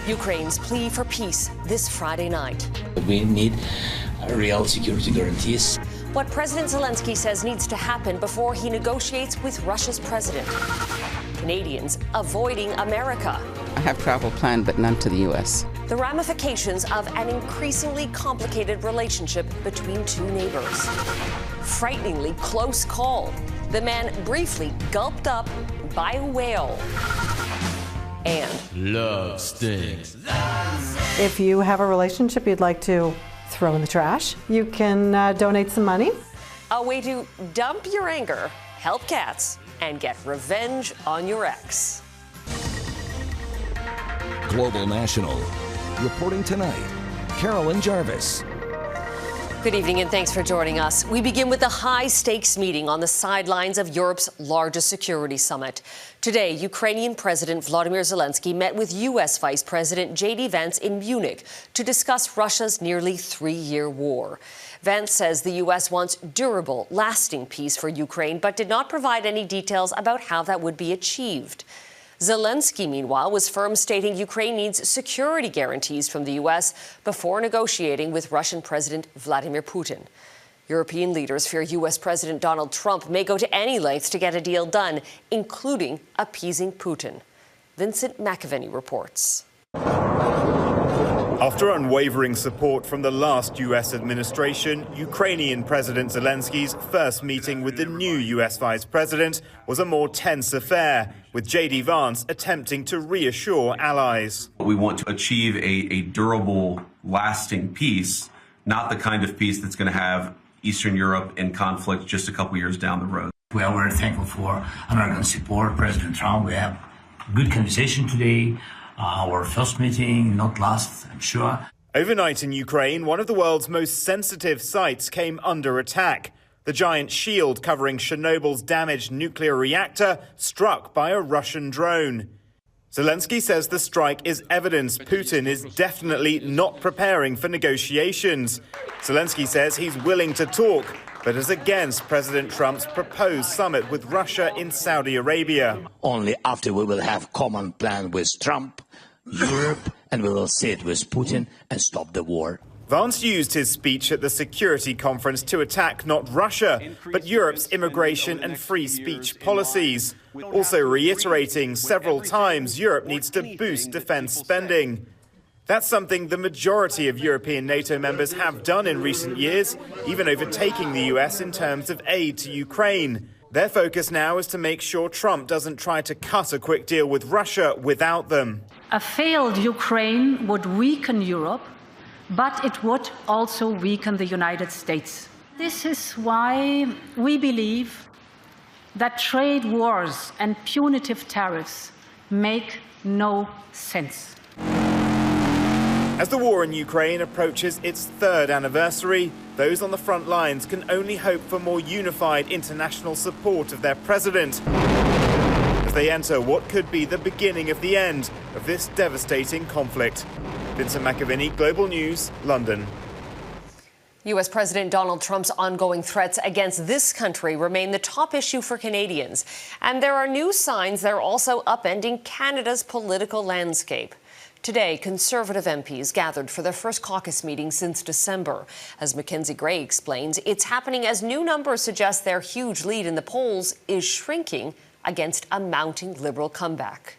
Ukraine's plea for peace this Friday night. We need real security guarantees. What President Zelenskyy says needs to happen before he negotiates with Russia's president. Canadians avoiding America. I have travel planned, but none to the U.S. The ramifications of an increasingly complicated relationship between two neighbors. Frighteningly close call. The man briefly gulped up by a whale. And love stinks. If you have a relationship you'd like to throw in the trash, you can donate some money. A way to dump your anger, help cats, and get revenge on your ex. Global National. Reporting tonight, Carolyn Jarvis. Good evening and thanks for joining us. We begin with a high-stakes meeting on the sidelines of Europe's largest security summit. Today, Ukrainian President Volodymyr Zelenskyy met with U.S. Vice President JD Vance in Munich to discuss Russia's nearly three-year war. Vance says the U.S. wants durable, lasting peace for Ukraine, but did not provide any details about how that would be achieved. Zelenskyy, meanwhile, was firm, stating Ukraine needs security guarantees from the U.S. before negotiating with Russian President Vladimir Putin. European leaders fear U.S. President Donald Trump may go to any lengths to get a deal done, including appeasing Putin. Vincent McAviney reports. After unwavering support from the last U.S. administration, Ukrainian President Zelenskyy's first meeting with the new U.S. Vice President was a more tense affair, with JD Vance attempting to reassure allies. We want to achieve a durable, lasting peace, not the kind of peace that's going to have Eastern Europe in conflict just a couple years down the road. We are very thankful for American support. President Trump, we have good conversation today. Our first meeting, not last, I'm sure. Overnight in Ukraine, one of the world's most sensitive sites came under attack. The giant shield covering Chernobyl's damaged nuclear reactor struck by a Russian drone. Zelenskyy says the strike is evidence Putin is definitely not preparing for negotiations. Zelenskyy says he's willing to talk, but is against President Trump's proposed summit with Russia in Saudi Arabia. Only after we will have common plan with Trump, Europe, and we will sit with Putin and stop the war. Vance used his speech at the Security Conference to attack not Russia, but Europe's immigration and free speech policies, also reiterating several times Europe needs to boost defense spending. That's something the majority of European NATO members have done in recent years, even overtaking the US in terms of aid to Ukraine. Their focus now is to make sure Trump doesn't try to cut a quick deal with Russia without them. A failed Ukraine would weaken Europe, but it would also weaken the United States. This is why we believe that trade wars and punitive tariffs make no sense. As the war in Ukraine approaches its third anniversary, those on the front lines can only hope for more unified international support of their president as they enter what could be the beginning of the end of this devastating conflict. Vincent McAviney, Global News, London. U.S. President Donald Trump's ongoing threats against this country remain the top issue for Canadians. And there are new signs they're also upending Canada's political landscape. Today, Conservative MPs gathered for their first caucus meeting since December. As Mackenzie Gray explains, it's happening as new numbers suggest their huge lead in the polls is shrinking against a mounting Liberal comeback.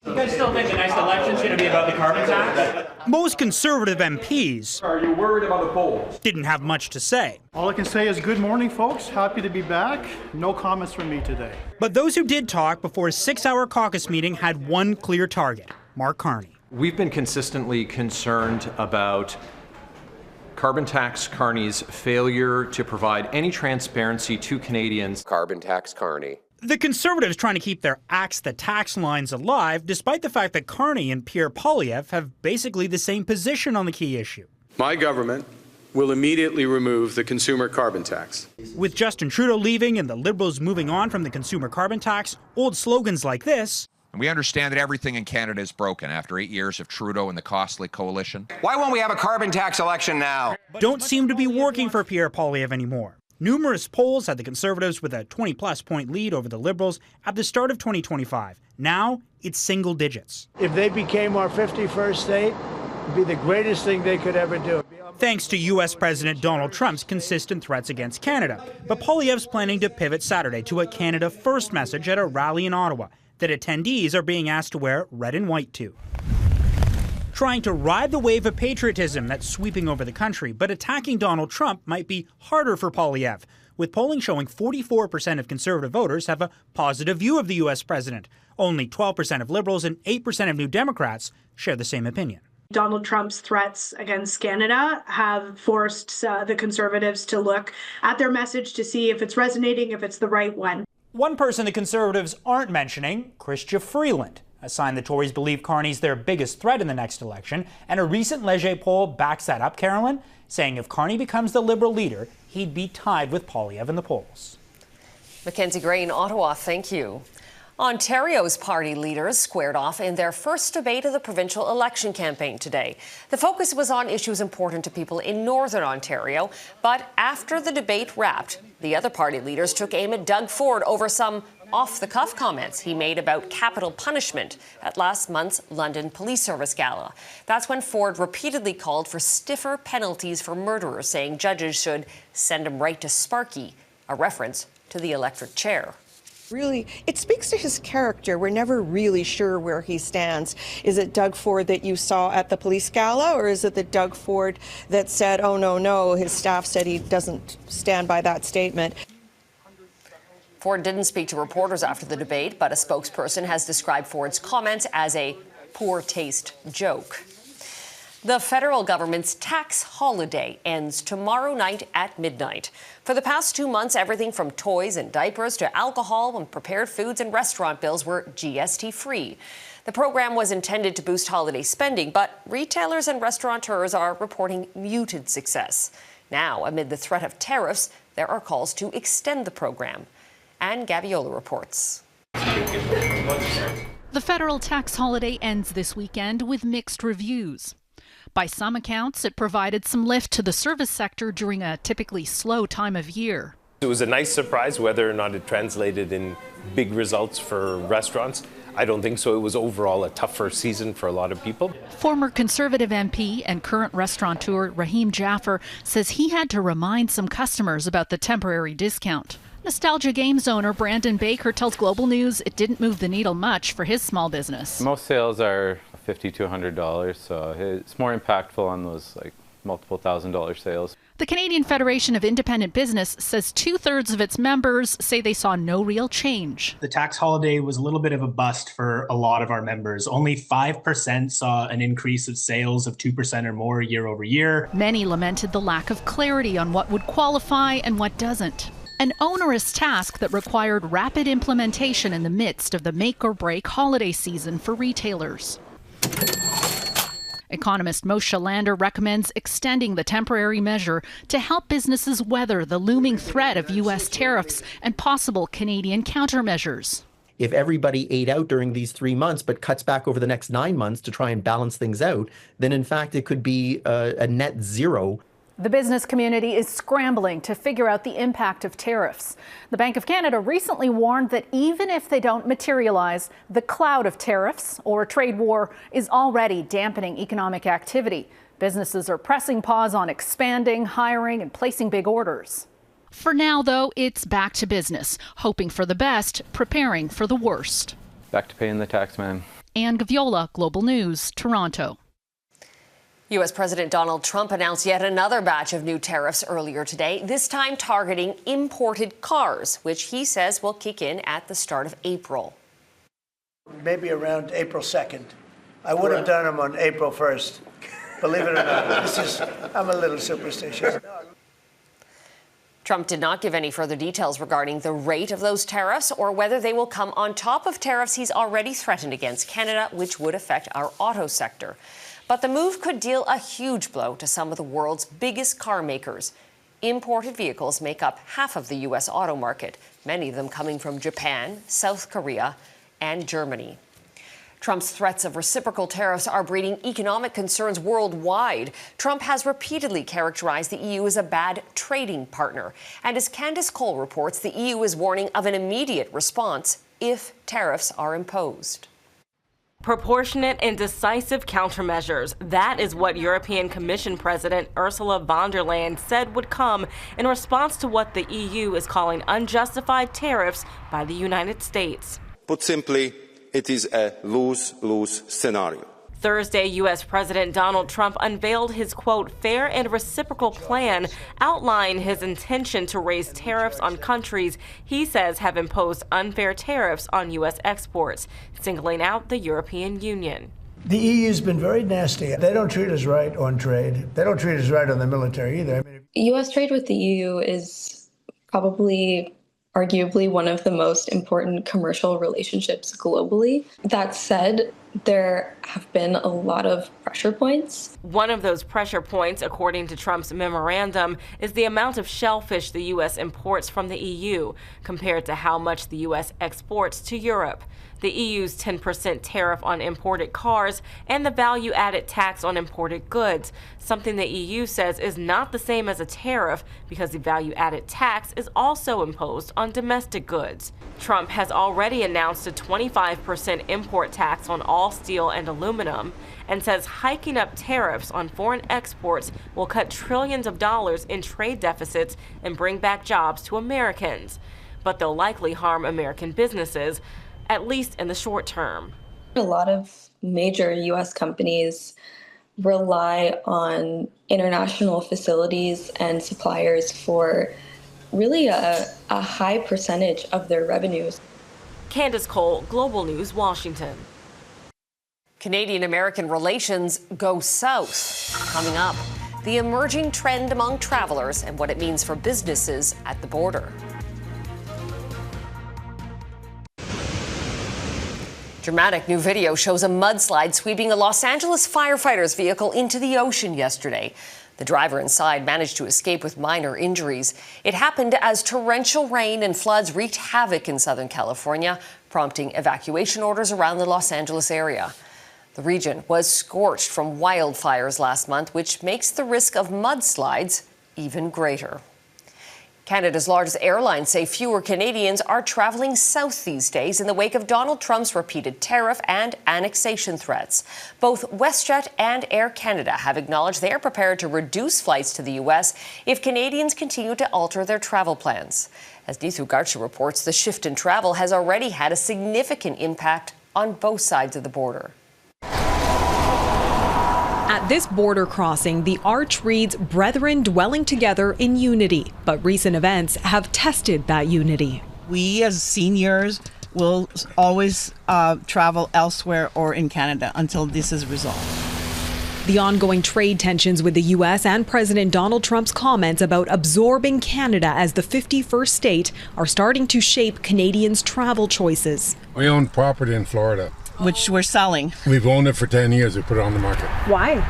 You guys still think the next election's going to be about the carbon tax? Most Conservative MPs are you worried about the polls? Didn't have much to say. All I can say is good morning, folks. Happy to be back. No comments from me today. But those who did talk before a 6-hour caucus meeting had one clear target, Mark Carney. We've been consistently concerned about carbon tax Carney's failure to provide any transparency to Canadians. Carbon tax Carney. The Conservatives trying to keep their axe the tax lines alive, despite the fact that Carney and Pierre Poilievre have basically the same position on the key issue. My government will immediately remove the consumer carbon tax. With Justin Trudeau leaving and the Liberals moving on from the consumer carbon tax, old slogans like this. And we understand that everything in Canada is broken after 8 years of Trudeau and the costly coalition. Why won't we have a carbon tax election now? Don't seem to be working for Pierre Poilievre anymore. Numerous polls had the Conservatives with a 20-plus point lead over the Liberals at the start of 2025. Now, it's single digits. If they became our 51st state, it would be the greatest thing they could ever do. Thanks to U.S. President Donald Trump's consistent threats against Canada. But Poilievre's planning to pivot Saturday to a Canada First message at a rally in Ottawa that attendees are being asked to wear red and white to. Trying to ride the wave of patriotism that's sweeping over the country, but attacking Donald Trump might be harder for Poilievre, with polling showing 44% of Conservative voters have a positive view of the U.S. president. Only 12% of Liberals and 8% of New Democrats share the same opinion. Donald Trump's threats against Canada have forced the Conservatives to look at their message to see if it's resonating, if it's the right one. One person the Conservatives aren't mentioning, Chrystia Freeland, a sign the Tories believe Carney's their biggest threat in the next election, and a recent Leger poll backs that up, Carolyn, saying if Carney becomes the Liberal leader, he'd be tied with Poilievre in the polls. Mackenzie Gray in Ottawa, thank you. Ontario's party leaders squared off in their first debate of the provincial election campaign today. The focus was on issues important to people in Northern Ontario, but after the debate wrapped, the other party leaders took aim at Doug Ford over some off-the-cuff comments he made about capital punishment at last month's London Police Service Gala. That's when Ford repeatedly called for stiffer penalties for murderers, saying judges should send him right to Sparky, a reference to the electric chair. Really, it speaks to his character. We're never really sure where he stands. Is it Doug Ford that you saw at the police gala, or is it the Doug Ford that said, oh, no, his staff said he doesn't stand by that statement? Ford didn't speak to reporters after the debate, but a spokesperson has described Ford's comments as a poor taste joke. The federal government's tax holiday ends tomorrow night at midnight. For the past 2 months, everything from toys and diapers to alcohol and prepared foods and restaurant bills were GST-free. The program was intended to boost holiday spending, but retailers and restaurateurs are reporting muted success. Now, amid the threat of tariffs, there are calls to extend the program. Anne Gabiola reports. The federal tax holiday ends this weekend with mixed reviews. By some accounts, it provided some lift to the service sector during a typically slow time of year. It was a nice surprise. Whether or not it translated in big results for restaurants, I don't think so. It was overall a tougher season for a lot of people. Former Conservative MP and current restaurateur Rahim Jaffer says he had to remind some customers about the temporary discount. Nostalgia Games owner Brandon Baker tells Global News it didn't move the needle much for his small business. Most sales are $50 to $100, so it's more impactful on those multiple $1,000 sales. The Canadian Federation of Independent Business says 2/3 of its members say they saw no real change. The tax holiday was a little bit of a bust for a lot of our members. Only 5% saw an increase of sales of 2% or more year over year. Many lamented the lack of clarity on what would qualify and what doesn't. An onerous task that required rapid implementation in the midst of the make-or-break holiday season for retailers. Economist Moshe Lander recommends extending the temporary measure to help businesses weather the looming threat of U.S. tariffs and possible Canadian countermeasures. If everybody ate out during these 3 months but cuts back over the next 9 months to try and balance things out, then in fact it could be a net zero. The business community is scrambling to figure out the impact of tariffs. The Bank of Canada recently warned that even if they don't materialize, the cloud of tariffs or a trade war is already dampening economic activity. Businesses are pressing pause on expanding, hiring, and placing big orders. For now, though, it's back to business, hoping for the best, preparing for the worst. Back to paying the tax man. Anne Gaviola, Global News, Toronto. U.S. President Donald Trump announced yet another batch of new tariffs earlier today, this time targeting imported cars, which he says will kick in at the start of April. Maybe around April 2nd. I would have done them on April 1st. Believe it or not, I'm a little superstitious. Trump did not give any further details regarding the rate of those tariffs or whether they will come on top of tariffs he's already threatened against Canada, which would affect our auto sector. But the move could deal a huge blow to some of the world's biggest car makers. Imported vehicles make up half of the U.S. auto market, many of them coming from Japan, South Korea, and Germany. Trump's threats of reciprocal tariffs are breeding economic concerns worldwide. Trump has repeatedly characterized the EU as a bad trading partner. And as Candace Cole reports, the EU is warning of an immediate response if tariffs are imposed. Proportionate and decisive countermeasures. That is what European Commission President Ursula von der Leyen said would come in response to what the EU is calling unjustified tariffs by the United States. Put simply, it is a lose-lose scenario. Thursday, U.S. President Donald Trump unveiled his, quote, fair and reciprocal plan, outlining his intention to raise tariffs on countries he says have imposed unfair tariffs on U.S. exports, singling out the European Union. The EU's been very nasty. They don't treat us right on trade. They don't treat us right on the military either. U.S. trade with the EU is probably arguably one of the most important commercial relationships globally. That said, there have been a lot of pressure points. One of those pressure points, according to Trump's memorandum, is the amount of shellfish the U.S. imports from the EU compared to how much the U.S. exports to Europe. The EU's 10% tariff on imported cars and the value-added tax on imported goods, something the EU says is not the same as a tariff because the value-added tax is also imposed on domestic goods. Trump has already announced a 25% import tax on all steel and aluminum and says hiking up tariffs on foreign exports will cut trillions of dollars in trade deficits and bring back jobs to Americans. But they'll likely harm American businesses, at least in the short term. A lot of major U.S. companies rely on international facilities and suppliers for really a high percentage of their revenues. Candace Cole, Global News, Washington. Canadian-American relations go south. Coming up, the emerging trend among travelers and what it means for businesses at the border. Dramatic new video shows a mudslide sweeping a Los Angeles firefighter's vehicle into the ocean yesterday. The driver inside managed to escape with minor injuries. It happened as torrential rain and floods wreaked havoc in Southern California, prompting evacuation orders around the Los Angeles area. The region was scorched from wildfires last month, which makes the risk of mudslides even greater. Canada's largest airlines say fewer Canadians are traveling south these days in the wake of Donald Trump's repeated tariff and annexation threats. Both WestJet and Air Canada have acknowledged they are prepared to reduce flights to the U.S. if Canadians continue to alter their travel plans. As Neethu Garcha reports, the shift in travel has already had a significant impact on both sides of the border. At this border crossing, the arch reads, "Brethren dwelling together in unity." But recent events have tested that unity. We as seniors will always travel elsewhere or in Canada until this is resolved. The ongoing trade tensions with the U.S. and President Donald Trump's comments about absorbing Canada as the 51st state are starting to shape Canadians' travel choices. We own property in Florida, which we're selling. We've owned it for 10 years. We put it on the market. Why?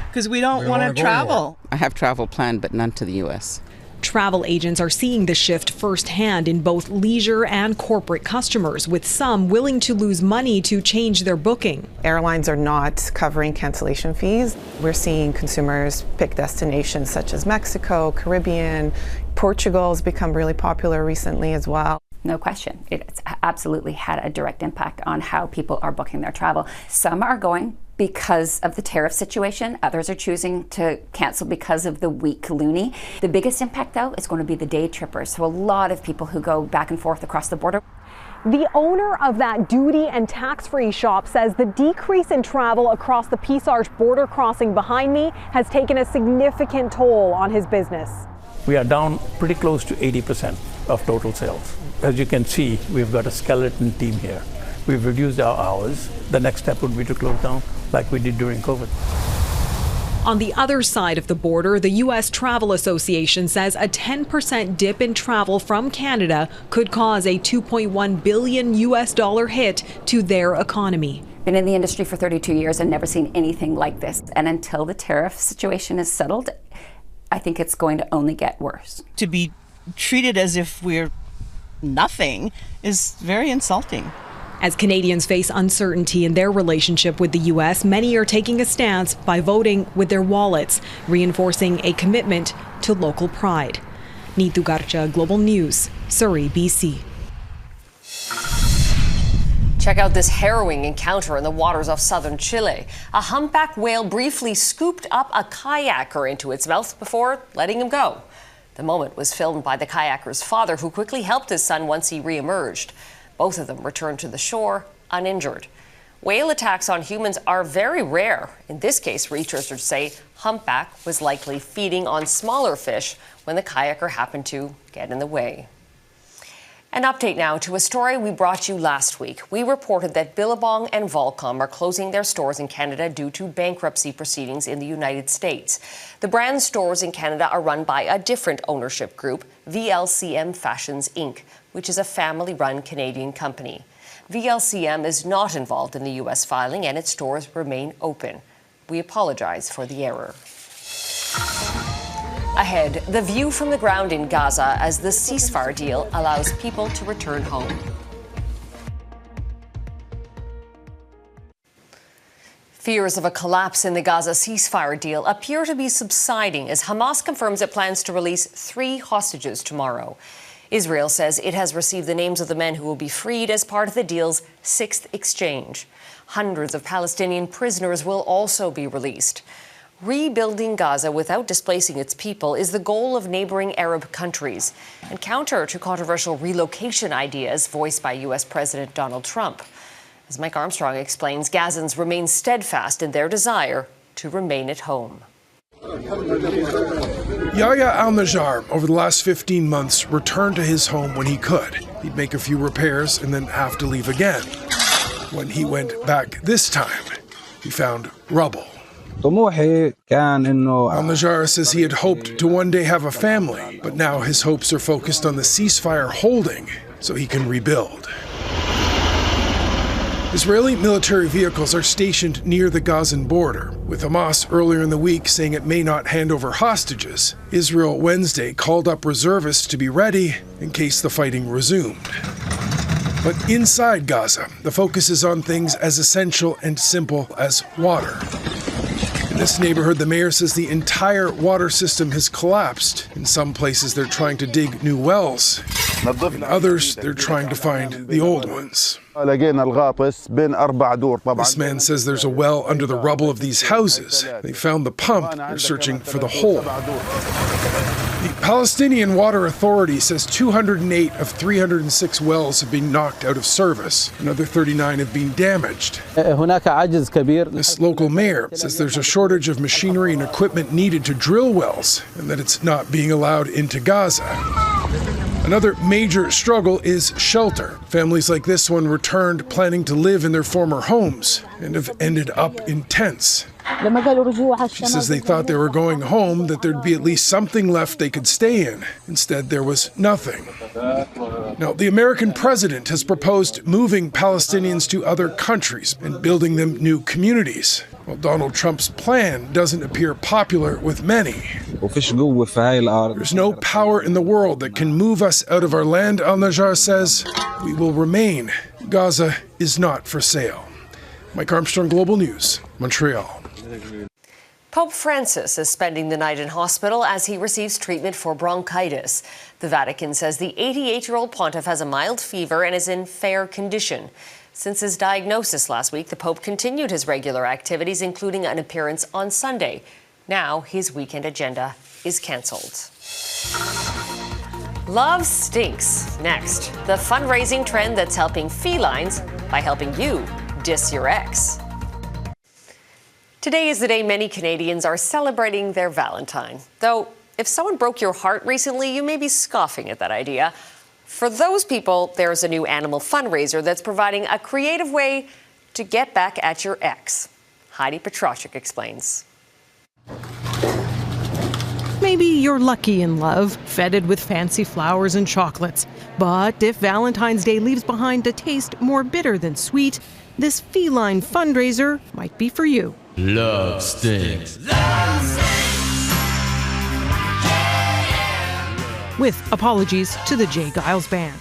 Because we don't want to travel. I have travel planned, but none to the U.S. Travel agents are seeing the shift firsthand in both leisure and corporate customers, with some willing to lose money to change their booking. Airlines are not covering cancellation fees. We're seeing consumers pick destinations such as Mexico, Caribbean. Portugal has become really popular recently as well. No question. It's absolutely had a direct impact on how people are booking their travel. Some are going because of the tariff situation. Others are choosing to cancel because of the weak loonie. The biggest impact, though, is going to be the day trippers. So a lot of people who go back and forth across the border. The owner of that duty and tax-free shop says the decrease in travel across the Peace Arch border crossing behind me has taken a significant toll on his business. We are down pretty close to 80% of total sales. As you can see, we've got a skeleton team here. We've reduced our hours. The next step would be to close down like we did during COVID. On the other side of the border, the U.S. Travel Association says a 10% dip in travel from Canada could cause a $2.1 billion hit to their economy. Been in the industry for 32 years and never seen anything like this. And until the tariff situation is settled, I think it's going to only get worse. To be treated as if we're nothing is very insulting. As Canadians face uncertainty in their relationship with the U.S., many are taking a stance by voting with their wallets, reinforcing a commitment to local pride. Neetu Garcha, Global News, Surrey, BC. Check out this harrowing encounter in the waters of southern Chile. A humpback whale briefly scooped up a kayaker into its mouth before letting him go. The moment was filmed by the kayaker's father, who quickly helped his son once he re-emerged. Both of them returned to the shore uninjured. Whale attacks on humans are very rare. In this case, researchers say humpback was likely feeding on smaller fish when the kayaker happened to get in the way. An update now to a story we brought you last week. We reported that Billabong and Volcom are closing their stores in Canada due to bankruptcy proceedings in the United States. The brand stores in Canada are run by a different ownership group, VLCM Fashions Inc., which is a family-run Canadian company. VLCM is not involved in the U.S. filing, and its stores remain open. We apologize for the error. Ahead, the view from the ground in Gaza as the ceasefire deal allows people to return home. Fears of a collapse in the Gaza ceasefire deal appear to be subsiding as Hamas confirms it plans to release 3 hostages tomorrow. Israel says it has received the names of the men who will be freed as part of the deal's 6th exchange. Hundreds of Palestinian prisoners will also be released. Rebuilding Gaza without displacing its people is the goal of neighboring Arab countries, and counter to controversial relocation ideas voiced by U.S. President Donald Trump. As Mike Armstrong explains, Gazans remain steadfast in their desire to remain at home. Yahya al-Najjar, over the last 15 months, returned to his home when he could. He'd make a few repairs and then have to leave again. When he went back this time, he found rubble. Al-Najjar says he had hoped to one day have a family, but now his hopes are focused on the ceasefire holding so he can rebuild. Israeli military vehicles are stationed near the Gazan border, with Hamas earlier in the week saying it may not hand over hostages. Israel Wednesday called up reservists to be ready in case the fighting resumed. But inside Gaza, the focus is on things as essential and simple as water. In this neighborhood, the mayor says the entire water system has collapsed. In some places, they're trying to dig new wells. In others, they're trying to find the old ones. This man says there's a well under the rubble of these houses. They found the pump. They're searching for the hole. The Palestinian Water Authority says 208 of 306 wells have been knocked out of service. Another 39 have been damaged. This local mayor says there's a shortage of machinery and equipment needed to drill wells, and that it's not being allowed into Gaza. Another major struggle is shelter. Families like this one returned planning to live in their former homes and have ended up in tents. She says they thought they were going home, that there'd be at least something left they could stay in. Instead, there was nothing. Now, the American president has proposed moving Palestinians to other countries and building them new communities. While Donald Trump's plan doesn't appear popular with many. There's no power in the world that can move us out of our land, al-Najjar says. We will remain. Gaza is not for sale. Mike Armstrong, Global News, Montreal. Pope Francis is spending the night in hospital as he receives treatment for bronchitis. The Vatican says the 88-year-old pontiff has a mild fever and is in fair condition. Since his diagnosis last week, the Pope continued his regular activities, including an appearance on Sunday. Now his weekend agenda is cancelled. Love stinks. Next, the fundraising trend that's helping felines by helping you diss your ex. Today is the day many Canadians are celebrating their Valentine. Though, if someone broke your heart recently, you may be scoffing at that idea. For those people, there's a new animal fundraiser that's providing a creative way to get back at your ex. Heidi Petrosik explains. Maybe you're lucky in love, feted with fancy flowers and chocolates. But if Valentine's Day leaves behind a taste more bitter than sweet, this feline fundraiser might be for you. Love stinks. With apologies to the J. Giles Band.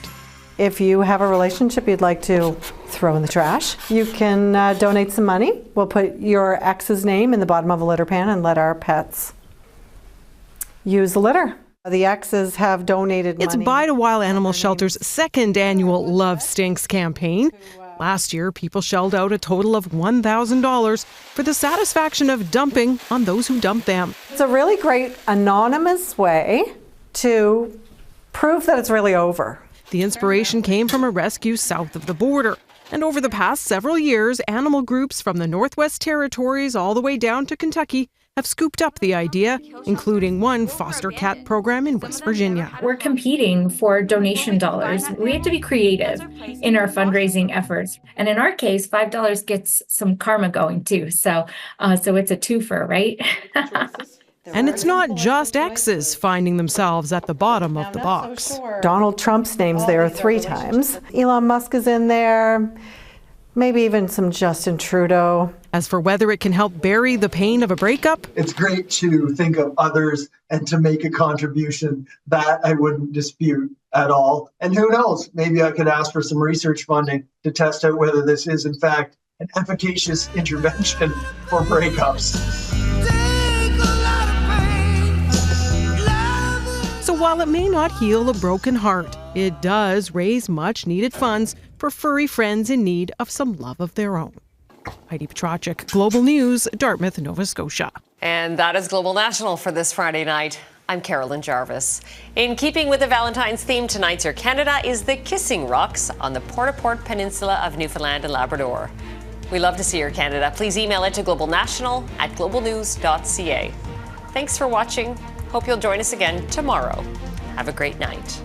If you have a relationship you'd like to throw in the trash. You can donate some money. We'll put your ex's name in the bottom of a litter pan and let our pets use the litter. The exes have donated money. It's Bide a While Animal Shelter's second annual Love Stinks campaign. Last year, people shelled out a total of $1,000 for the satisfaction of dumping on those who dump them. It's a really great anonymous way to prove that it's really over. The inspiration came from a rescue south of the border. And over the past several years, animal groups from the Northwest Territories all the way down to Kentucky have scooped up the idea, including one foster cat program in West Virginia. We're competing for donation dollars. We have to be creative in our fundraising efforts. And in our case, $5 gets some karma going too. So it's a twofer, right? And it's not just exes finding themselves at the bottom of the box. Donald Trump's name's there 3 times. Elon Musk is in there. Maybe even some Justin Trudeau. As for whether it can help bury the pain of a breakup, it's great to think of others and to make a contribution. That I wouldn't dispute at all. And who knows, maybe I could ask for some research funding to test out whether this is in fact an efficacious intervention for breakups. So while it may not heal a broken heart, it does raise much needed funds for furry friends in need of some love of their own. Heidi Petracek, Global News, Dartmouth, Nova Scotia. And that is Global National for this Friday night. I'm Carolyn Jarvis. In keeping with the Valentine's theme, tonight's Your Canada is the Kissing Rocks on the Port-au-Port Peninsula of Newfoundland and Labrador. We love to see your Canada. Please email it to globalnational@globalnews.ca. Thanks for watching. Hope you'll join us again tomorrow. Have a great night.